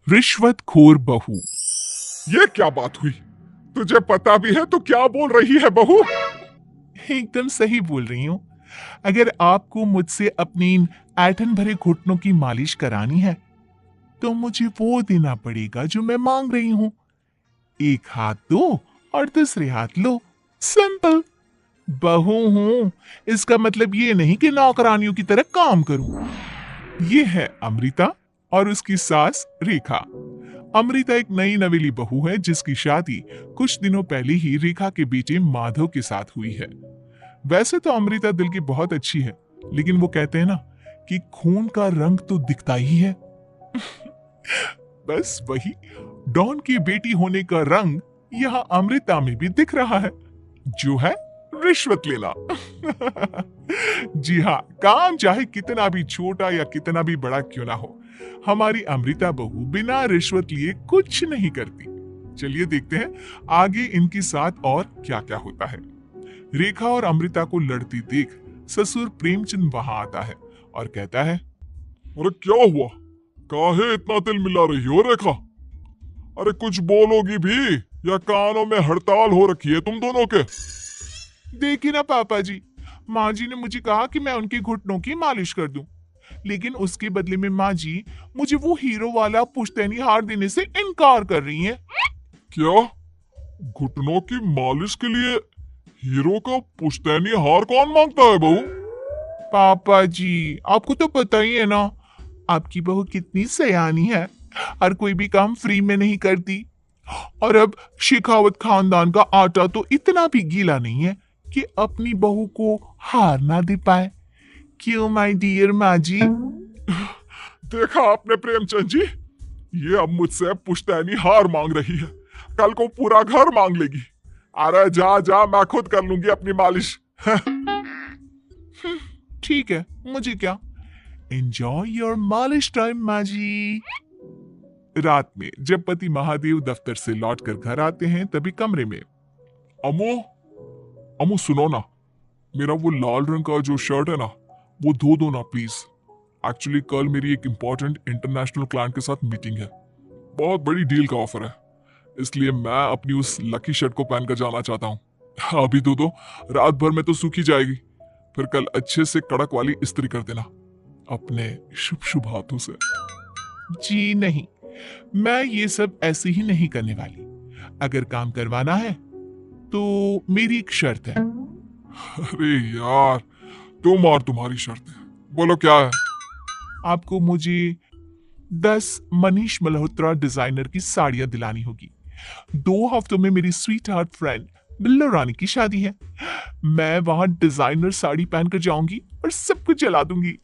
रिश्वतखोर बहू। ये क्या बात हुई? तुझे पता भी है तो क्या बोल रही है बहू? एकदम सही बोल रही हूँ। अगर आपको मुझसे अपनी इन ऐंठन भरे घुटनों की मालिश करानी है तो मुझे वो देना पड़ेगा जो मैं मांग रही हूँ। एक हाथ दो और दूसरे हाथ लो। सिंपल। बहू हूं, इसका मतलब ये नहीं कि नौकरानियों की तरह काम करूं। ये है अमृता और उसकी सास रेखा। अमृता एक नई नवेली बहू है जिसकी शादी कुछ दिनों पहले ही रेखा के बेटे माधव के साथ हुई है। वैसे तो अमृता दिल की बहुत अच्छी है, लेकिन वो कहते हैं ना कि खून का रंग तो दिखता ही है। बस वही डॉन की बेटी होने का रंग यहाँ अमृता में भी दिख रहा है, जो है रिश्वत लेना। जी हाँ, काम चाहे कितना भी छोटा या कितना भी बड़ा क्यों ना हो, हमारी अमृता बहू बिना रिश्वत लिए कुछ नहीं करती। चलिए देखते हैं आगे इनके साथ और क्या क्या होता है। रेखा और अमृता को लड़ती देख ससुर प्रेमचंद वहां आता है और कहता है, अरे क्या हुआ? काहे इतना तिल मिला रही हो रेखा? अरे कुछ बोलोगी भी या कानों में हड़ताल हो रखी है तुम दोनों के? देखिए ना पापा जी, माँ जी ने मुझे कहा कि मैं उनके घुटनों की मालिश कर दूं, लेकिन उसके बदले में माँ जी मुझे वो हीरो वाला पुश्तैनी हार देने से इनकार कर रही हैं। क्या? घुटनों की मालिश के लिए हीरो का पुश्तैनी हार कौन मांगता है बहू? पापा जी, आपको तो पता ही है ना, आपकी बहू कितनी सयानी है, हर कोई भी काम फ्री में नहीं करती। और अब शेखावत खानदान का आटा तो इतना भी गीला नहीं है कि अपनी बहू को हार ना दे पाए। क्यों माय डियर माँ जी? देखा आपने प्रेमचंद जी, ये अब मुझसे पुश्तैनी हार मांग रही है, कल को पूरा घर मांग लेगी। अरे जा जा, मैं खुद कर लूंगी अपनी मालिश। ठीक है, मुझे क्या। एंजॉय योर मालिश टाइम माँ जी। रात में जब पति महादेव दफ्तर से लौटकर घर आते हैं तभी कमरे में, अमो, अमो सुनो ना, मेरा वो लाल रंग का जो शर्ट है ना, वो धो दो ना प्लीज। एक्चुअली कल मेरी एक इंपॉर्टेंट इंटरनेशनल क्लाइंट के साथ मीटिंग है, बहुत बड़ी डील का ऑफर है, इसलिए मैं अपनी उस लकी शर्ट को पहनकर जाना चाहता हूँ। अभी धो दो, रात भर में तो सूखी जाएगी, फिर कल अच्छे से कड़क वाली इस्त्री कर देना अपने शुभ शुभ हाथों से। जी नहीं, मैं ये सब ऐसे ही नहीं करने वाली। अगर काम करवाना है तो मेरी एक शर्त है। अरे यार, तुम और तुम्हारी शर्तें, बोलो क्या है? आपको मुझे 10 मनीष मल्होत्रा डिजाइनर की साड़ियां दिलानी होगी। 2 हफ्तों में मेरी स्वीट हार्ट फ्रेंड बिल्लो रानी की शादी है। मैं वहां डिजाइनर साड़ी पहनकर जाऊंगी और सब कुछ जला दूंगी।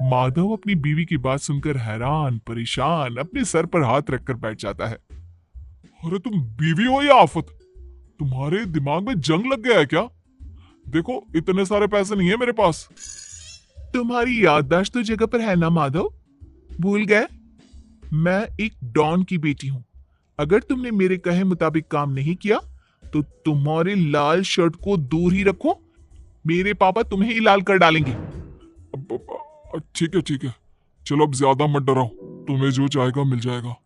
माधव अपनी बीवी की बात सुनकर हैरान परेशान अपने सर पर हाथ रखकर बैठ जाता है। अरे तुम बीवी हो या आफत? तुम्हारे दिमाग में जंग लग गया है क्या? देखो इतने सारे पैसे नहीं है मेरे पास। तुम्हारी याददाश्त तो जगह पर है ना माधव, भूल गए? मैं एक डॉन की बेटी हूं। अगर तुमने मेरे कहे मुताबिक काम नहीं किया तो तुम्हारे लाल शर्ट को दूर ही रखो, मेरे पापा तुम्हें ही लाल कर डालेंगे। ठीक है ठीक है, चलो अब ज्यादा मत डराओ, तुम्हें जो चाहेगा मिल जाएगा।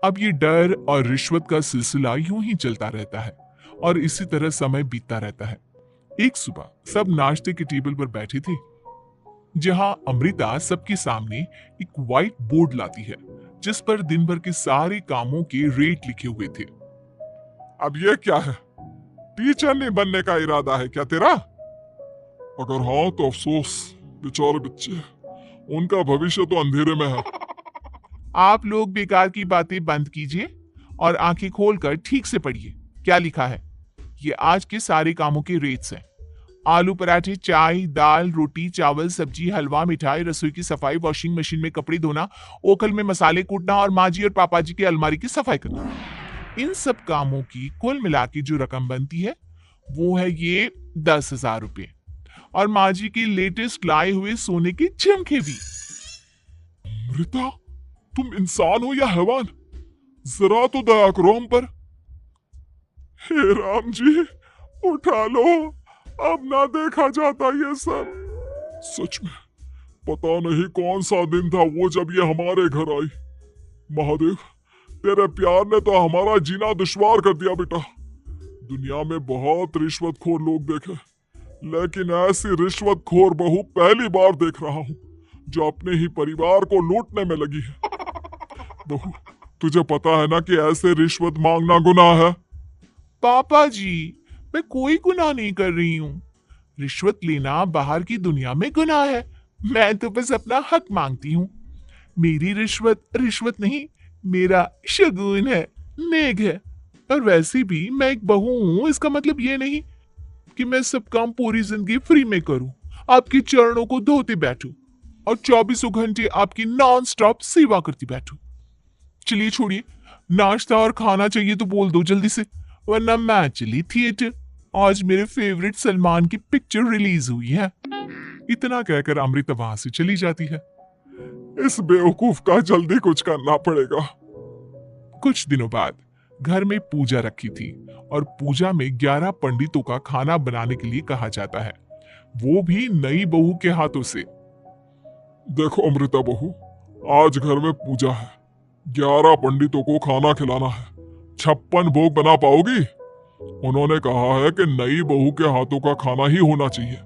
अब ये डर और रिश्वत का सिलसिला यूं ही चलता रहता है और इसी तरह समय बीतता रहता है। एक सुबह सब नाश्ते के टेबल पर बैठे थे, जहां अमृता सबके सामने एक व्हाइट बोर्ड लाती है जिस पर दिन भर के सारे कामों के रेट लिखे हुए थे। अब ये क्या है? टीचर नहीं बनने का इरादा है क्या तेरा? अगर हाँ तो अफसोस, बेचारे बच्चे, उनका भविष्य तो अंधेरे में है। आप लोग बेकार की बातें बंद कीजिए और आंखें खोलकर ठीक से पढ़िए क्या लिखा है। ये आज के सारे कामों के रेट्स हैं। आलू पराठे, चाय, दाल, रोटी, चावल, सब्जी, हलवा, मिठाई, रसोई की सफाई, वॉशिंग मशीन में कपड़े धोना, ओखल में मसाले कूटना और माँ जी और पापा जी की अलमारी की सफाई करना। इन सब कामों की कुल मिला के जो रकम बनती है वो है ये 10,000 रुपए, और माँ जी की लेटेस्ट लाए हुए सोने के झुमके भी। मृता, तुम इंसान हो या हैवान? जरा तो दया करो हम पर। हे राम जी, उठा लो, अब ना देखा जाता ये सब। सच में पता नहीं कौन सा दिन था वो जब ये हमारे घर आई। महादेव, तेरे प्यार ने तो हमारा जीना दुश्वार कर दिया बेटा। दुनिया में बहुत रिश्वतखोर लोग देखे, लेकिन ऐसी रिश्वतखोर बहू पहली बार देख रहा हूँ जो अपने ही परिवार को लूटने में लगी है। बहू, तुझे पता है ना कि ऐसे रिश्वत मांगना गुनाह है। पापा जी, मैं कोई गुनाह नहीं कर रही हूँ। रिश्वत लेना बाहर की दुनिया में गुनाह है। मैं तो बस अपना हक मांगती हूँ। मेरी रिश्वत रिश्वत नहीं, मेरा शगुन है, नेक है। और वैसे भी मैं एक बहू हूँ, इसका मतलब ये नहीं कि मैं सब काम पूरी जिंदगी फ्री में करूँ, आपके चरणों को धोते बैठूं और 24 घंटे आपकी नॉन स्टॉप सेवा करती बैठूं। चलिए छोड़िए, नाश्ता और खाना चाहिए तो बोल दो जल्दी से, वरना मैं चली थिएटर। आज मेरे फेवरेट सलमान की पिक्चर रिलीज हुई है। इतना कहकर अमृता वहां से चली जाती है। इस बेवकूफ का जल्दी कुछ करना पड़ेगा। कुछ दिनों बाद घर में पूजा रखी थी और पूजा में 11 पंडितों का खाना बनाने के लिए कहा जाता है, वो भी नई बहू के हाथों से। देखो अमृता बहू, आज घर में पूजा है, 11 पंडितों को खाना खिलाना है। 56 भोग बना पाओगी? उन्होंने कहा है कि नई बहू के हाथों का खाना ही होना चाहिए,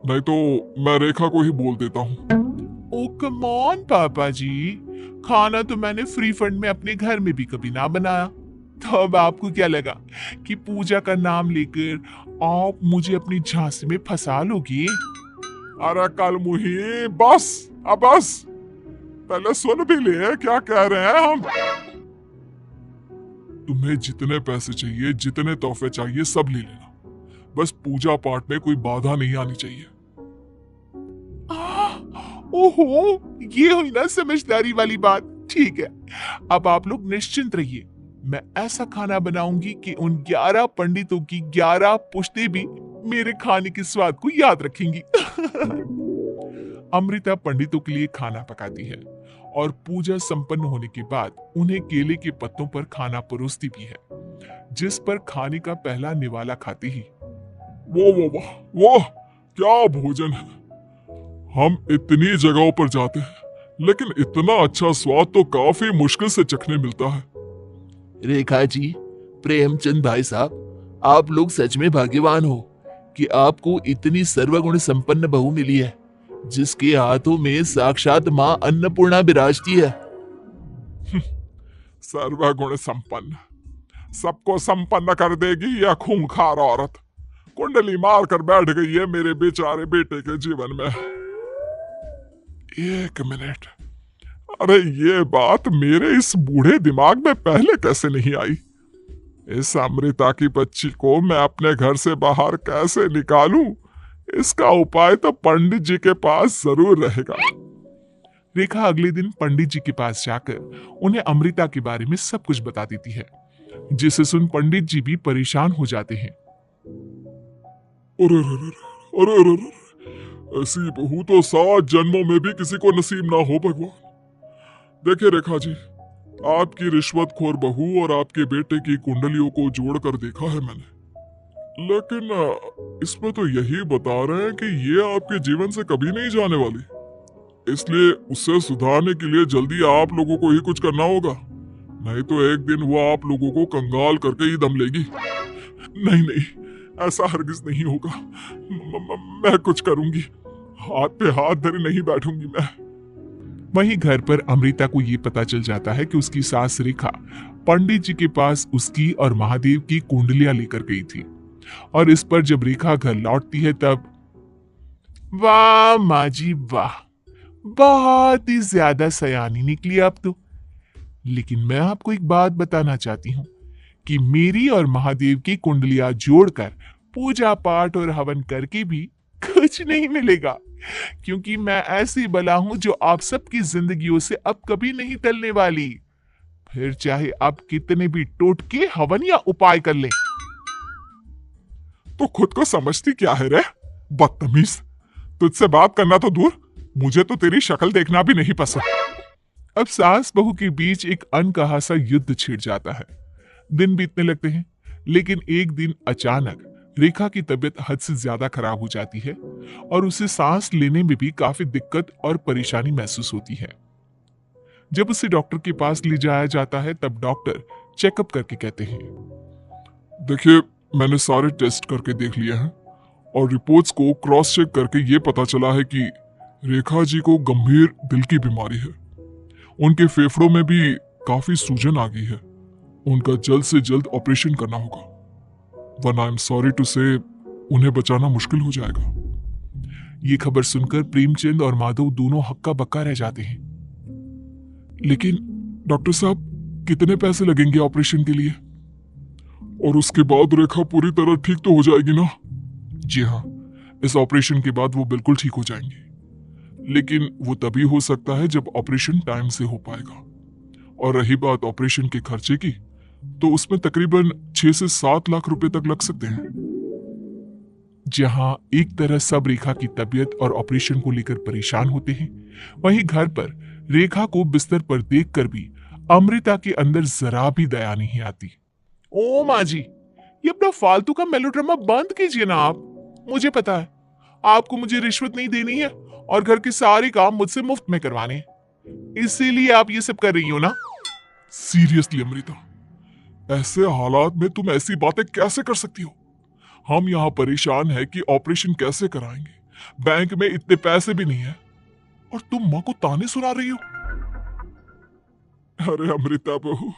नहीं तो मैं रेखा को ही बोल देता हूँ। ओ कम ऑन पापा जी, खाना तो मैंने फ्री फंड में अपने घर में भी कभी ना बनाया। तो अब आपको क्या लगा कि पूजा का नाम लेकर आप मुझे अपनी झांसी में फंसा लोगी? अरे कल मुही, बस अब बस, पहले सुन भी ले क्या कह रहे हैं हम। तुम्हें जितने पैसे चाहिए, जितने तोहफे चाहिए, सब ले लेना, बस पूजा पाठ में कोई बाधा नहीं आनी चाहिए। ओहो, ये हुई ना समझदारी वाली बात। ठीक है, अब आप लोग निश्चिंत रहिए, मैं ऐसा खाना बनाऊंगी कि उन 11 पंडितों की 11 पुश्तें भी मेरे खाने के स्वाद को याद रखेंगी। अमृता पंडितों के लिए खाना पकाती है और पूजा संपन्न होने के बाद उन्हें केले के पत्तों पर खाना परोसती भी है, जिस पर खाने का पहला निवाला खाते ही वो क्या भोजन है। हम इतनी जगहों पर जाते हैं, लेकिन इतना अच्छा स्वाद तो काफी मुश्किल से चखने मिलता है। रेखा जी, प्रेमचंद भाई साहब, आप लोग सच में भाग्यवान हो कि आपको इतनी सर्वगुण संपन्न बहू मिली है, जिसके हाथों में साक्षात माँ अन्नपूर्णा विराजती है। सर्वगुण संपन्न, सबको संपन्न कर देगी यह खूंखार औरत। कुंडली मार कर बैठ गई है मेरे बेचारे बेटे के जीवन में। एक मिनट, अरे ये बात मेरे इस बूढ़े दिमाग में पहले कैसे नहीं आई। इस अमृता की बच्ची को मैं अपने घर से बाहर कैसे निकालूं, इसका उपाय तो पंडित जी के पास जरूर रहेगा। रेखा अगले दिन पंडित जी के पास जाकर उन्हें अमृता के बारे में सब कुछ बता देती है, जिसे सुन पंडित जी भी परेशान हो जाते हैं। अरे अरे अरे अरे, ऐसी बहू तो 7 जन्मों में भी किसी को नसीब ना हो भगवान। देखिए रेखा जी, आपकी रिश्वतखोर बहू और आपके बेटे की कुंडलियों को जोड़कर देखा है मैंने, लेकिन इसमें तो यही बता रहे हैं कि ये आपके जीवन से कभी नहीं जाने वाली। इसलिए उसे सुधारने के लिए जल्दी आप लोगों को ही कुछ करना होगा, नहीं तो एक दिन वो आप लोगों को कंगाल करके ही दम लेगी। नहीं नहीं, ऐसा हरगिज नहीं होगा। मैं कुछ करूंगी, हाथ पे हाथ धरे नहीं बैठूंगी मैं। वहीं घर पर अमृता को ये पता चल जाता है कि उसकी सास रेखा पंडित जी के पास उसकी और महादेव की कुंडलियां लेकर गई थी, और इस पर जब रेखा घर लौटती है तब वाह माँ जी वाह, बहुत ही ज्यादा सयानी निकली आप तो। लेकिन मैं आपको एक बात बताना चाहती हूँ कि मेरी और महादेव की कुंडलियां जोड़कर पूजा पाठ और हवन करके भी कुछ नहीं मिलेगा, क्योंकि मैं ऐसी बला हूं जो आप सबकी जिंदगियों से अब कभी नहीं टलने वाली, फिर चाहे आप कितने भी टोटके हवन या उपाय कर ले। तो खुद को समझती क्या है रे बदतमीज, तुझसे बात करना तो दूर, मुझे तो तेरी शक्ल देखना भी नहीं पसंद। अब सास बहू के बीच एक अनकहा सा युद्ध छिड़ जाता है। दिन बीतने लगते हैं, लेकिन एक दिन अचानक रेखा की तबीयत हद से ज्यादा खराब हो जाती है और उसे सांस लेने में भी काफी दिक्कत और परेशानी महसूस होती है। जब उसे डॉक्टर के पास ले जाया जाता है तब डॉक्टर चेकअप करके कहते हैं, देखिए, मैंने सारे टेस्ट करके देख लिए हैं और रिपोर्ट्स को क्रॉस चेक करके ये पता चला है कि रेखा जी को गंभीर दिल की बीमारी है। उनके फेफड़ों में भी काफी सूजन आ गई है। उनका जल्द से जल्द ऑपरेशन करना होगा, वरना आई एम सॉरी टू से उन्हें बचाना मुश्किल हो जाएगा। ये खबर सुनकर प्रेमचंद और माधव दोनों हक्का बक्का रह जाते हैं। लेकिन डॉक्टर साहब, कितने पैसे लगेंगे ऑपरेशन के लिए? और उसके बाद रेखा पूरी तरह ठीक तो हो जाएगी ना? जी हाँ, इस ऑपरेशन के बाद वो बिल्कुल ठीक हो जाएंगे, लेकिन वो तभी हो सकता है जब ऑपरेशन टाइम से हो पाएगा। और रही बात ऑपरेशन के खर्चे की, तो उसमें तकरीबन 6 से 7 लाख रुपए तक लग सकते हैं। जहां एक तरह सब रेखा की तबीयत और ऑपरेशन को लेकर परेशान होते हैं, वहीं घर पर रेखा को बिस्तर पर देखकर भी अमृता के अंदर जरा भी दया नहीं आती। ओ माँ जी, ये अपना फालतू का मेलोड्रामा बंद कीजिए ना आप। मुझे पता है आपको मुझे रिश्वत नहीं देनी है और घर के सारे काम मुझसे मुफ्त में करवाने हैं, इसीलिए आप ये सब कर रही हो ना। सीरियसली अमृता, ऐसे हालात में तुम ऐसी बातें कैसे कर सकती हो? हम यहाँ परेशान हैं कि ऑपरेशन कैसे कराएंगे, बैंक में इतने पैसे भी नहीं है, और तुम माँ को ताने सुना रही हो। अरे अमृता बहू,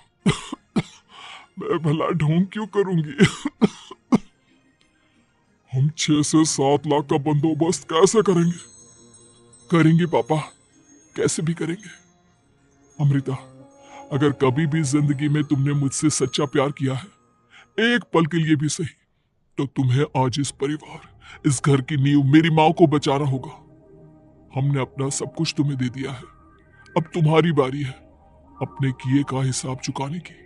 मैं भला ढोंग क्यों करूंगी? हम 6 से 7 लाख का बंदोबस्त कैसे करेंगे? करेंगे पापा, कैसे भी करेंगे। अमृता, अगर कभी भी जिंदगी में तुमने मुझसे सच्चा प्यार किया है, एक पल के लिए भी सही, तो तुम्हें आज इस परिवार, इस घर की नींव, मेरी माँ को बचाना होगा। हमने अपना सब कुछ तुम्हें दे दिया है, अब तुम्हारी बारी है अपने किए का हिसाब चुकाने की।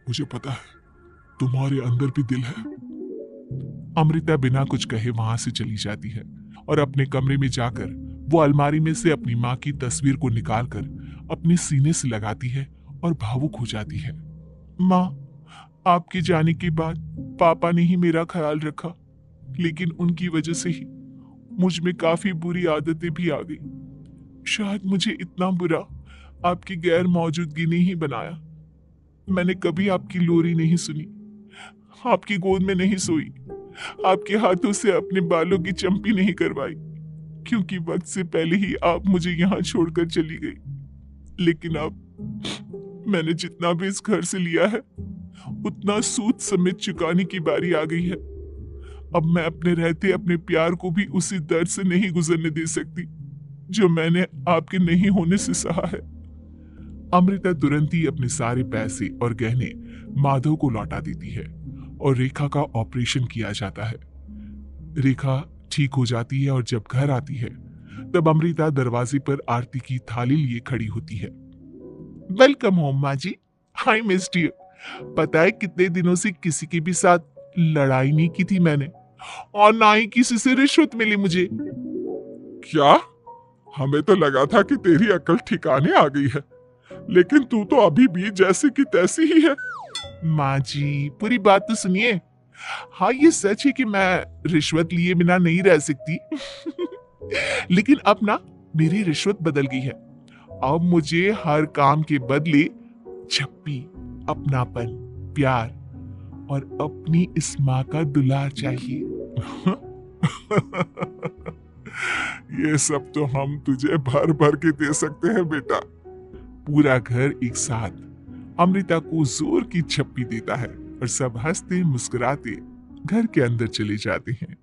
मुझे पता है तुम्हारे अंदर भी दिल है। अमृता बिना कुछ कहे वहां से चली जाती है और अपने कमरे में जाकर वो अलमारी में से अपनी माँ की तस्वीर को निकालकर अपने सीने से लगाती है और भावुक हो जाती है। माँ, आपके जाने के बाद पापा ने ही मेरा ख्याल रखा, लेकिन उनकी वजह से ही मुझ में काफी बुरी आदतें भी आ गई। शायद मुझे इतना बुरा आपकी गैर मौजूदगी ने ही बनाया। मैंने कभी आपकी लोरी नहीं सुनी, आपकी गोद में नहीं सोई, आपके हाथों से अपने बालों की चंपी नहीं करवाई, क्योंकि वक्त से पहले ही आप मुझे यहाँ छोड़कर चली गई। लेकिन अब मैंने जितना भी इस घर से लिया है, उतना सूद समेत चुकाने की बारी आ गई है। अब मैं अपने रहते अपने प्यार को भी उसी दर्द से नहीं गुजरने दे सकती जो मैंने आपके नहीं होने से सहा है। अमृता तुरंत ही अपने सारे पैसे और गहने माधव को लौटा देती है और रेखा का ऑपरेशन किया जाता है। रेखा ठीक हो जाती है और जब घर आती है तब अमृता दरवाजे पर आरती की थाली लिए खड़ी होती है। वेलकम होम माँ जी, आई मिस्ड यू। पता है कितने दिनों से किसी के भी साथ लड़ाई नहीं की थी मैंने, और ना ही किसी से रिश्वत मिली मुझे। क्या? हमें तो लगा था कि तेरी अकल ठिकाने आ गई है, लेकिन तू तो अभी भी जैसी की तैसी ही है। माँ जी, पूरी बात तो सुनिए। हाँ, ये सच है कि मैं रिश्वत लिए बिना नहीं रह सकती लेकिन अब ना मेरी रिश्वत बदल गई है। अब मुझे हर काम के बदले छप्पी, अपनापन, प्यार और अपनी इस माँ का दुलार चाहिए ये सब तो हम तुझे भर भर के दे सकते हैं बेटा। पूरा घर एक साथ अमृता को जोर की छप्पी देता है और सब हंसते मुस्कुराते घर के अंदर चले जाते हैं।